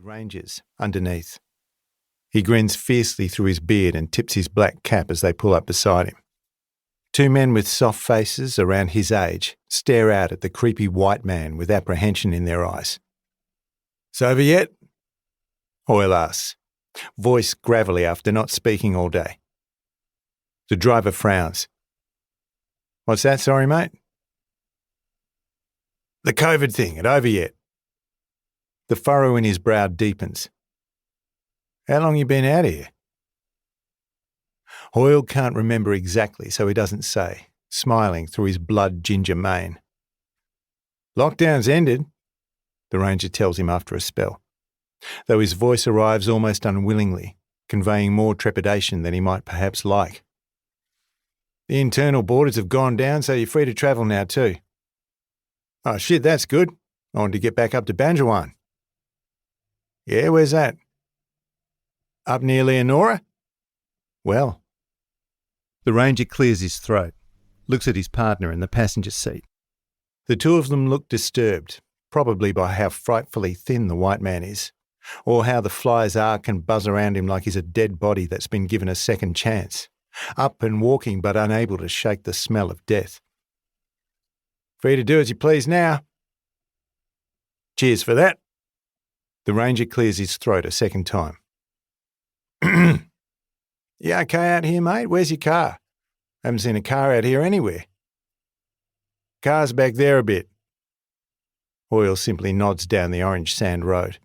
rangers underneath. He grins fiercely through his beard and tips his black cap as they pull up beside him. Two men with soft faces around his age stare out at the creepy white man with apprehension in their eyes. "It's over yet?" Hoyle asks, voice gravelly after not speaking all day. The driver frowns. "What's that, sorry, mate?" "The COVID thing, it over yet?" The furrow in his brow deepens. "How long you been out here?" Hoyle can't remember exactly, so he doesn't say, smiling through his blood ginger mane. "Lockdown's ended," the ranger tells him after a spell, though his voice arrives almost unwillingly, conveying more trepidation than he might perhaps like. "The internal borders have gone down, so you're free to travel now too." "Oh shit, that's good. I want to get back up to Banjawarn." "Yeah, where's that?" "Up near Leonora?" "Well." The ranger clears his throat, looks at his partner in the passenger seat. The two of them look disturbed, probably by how frightfully thin the white man is, or how the flies arc and buzz around him like he's a dead body that's been given a second chance, up and walking but unable to shake the smell of death. "Free to do as you please now." "Cheers for that." The ranger clears his throat a second time. "You okay out here, mate? Where's your car? Haven't seen a car out here anywhere." "Car's back there a bit." Hoyle simply nods down the orange sand road.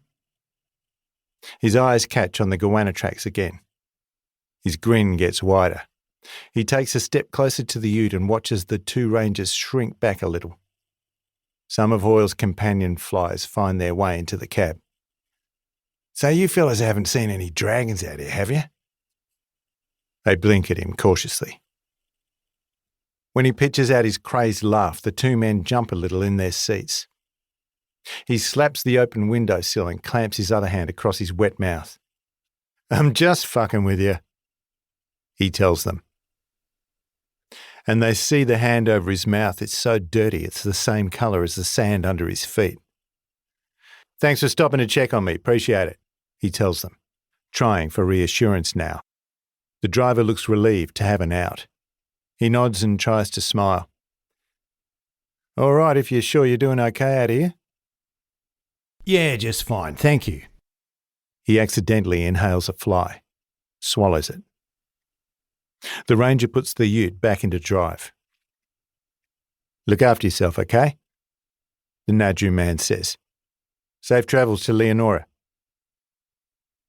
His eyes catch on the goanna tracks again. His grin gets wider. He takes a step closer to the ute and watches the two rangers shrink back a little. Some of Hoyle's companion flies find their way into the cab. "So you fellas haven't seen any dragons out here, have you?" They blink at him cautiously. When he pitches out his crazed laugh, the two men jump a little in their seats. He slaps the open windowsill and clamps his other hand across his wet mouth. "I'm just fucking with you," he tells them. And they see the hand over his mouth. It's so dirty it's the same colour as the sand under his feet. "Thanks for stopping to check on me, appreciate it," he tells them, trying for reassurance now. The driver looks relieved to have an out. He nods and tries to smile. "All right, if you're sure you're doing okay out here?" "Yeah, just fine, thank you." He accidentally inhales a fly, swallows it. The ranger puts the ute back into drive. "Look after yourself, okay?" the Nadju man says. "Safe travels to Leonora."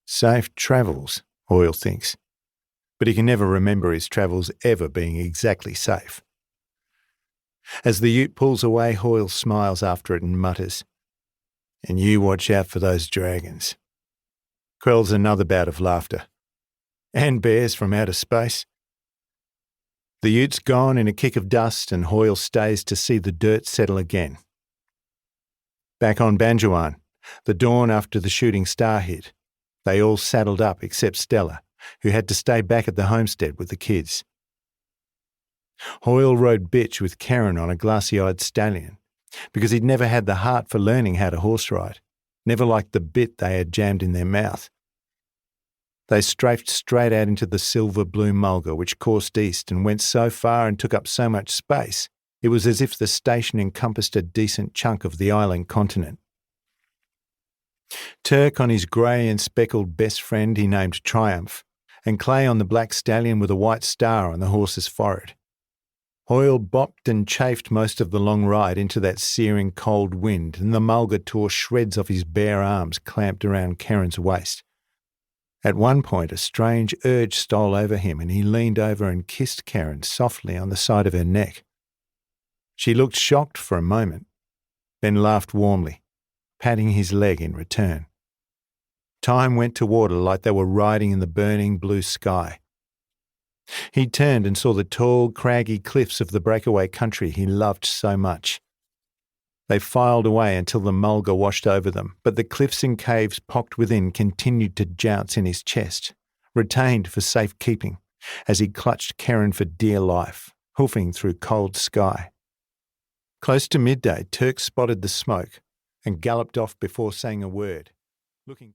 Safe travels, Hoyle thinks, but he can never remember his travels ever being exactly safe. As the ute pulls away, Hoyle smiles after it and mutters, "And you watch out for those dragons." Quells another bout of laughter. "And bears from outer space." The ute's gone in a kick of dust and Hoyle stays to see the dirt settle again. Back on Banjawarn, the dawn after the shooting star hit, they all saddled up except Stella, who had to stay back at the homestead with the kids. Hoyle rode bitch with Karen on a glassy-eyed stallion, because he'd never had the heart for learning how to horse ride, never liked the bit they had jammed in their mouth. They strafed straight out into the silver-blue mulga which coursed east and went so far and took up so much space, it was as if the station encompassed a decent chunk of the island continent. Turk on his grey and speckled best friend he named Triumph, and Clay on the black stallion with a white star on the horse's forehead. Hoyle bopped and chafed most of the long ride into that searing cold wind, and the mulga tore shreds off his bare arms clamped around Karen's waist. At one point a strange urge stole over him and he leaned over and kissed Karen softly on the side of her neck. She looked shocked for a moment, then laughed warmly, patting his leg in return. Time went toward her like they were riding in the burning blue sky. He turned and saw the tall, craggy cliffs of the breakaway country he loved so much. They filed away until the mulga washed over them, but the cliffs and caves pocked within continued to jounce in his chest, retained for safekeeping, as he clutched Karen for dear life, hoofing through cold sky. Close to midday, Turk spotted the smoke and galloped off before saying a word, looking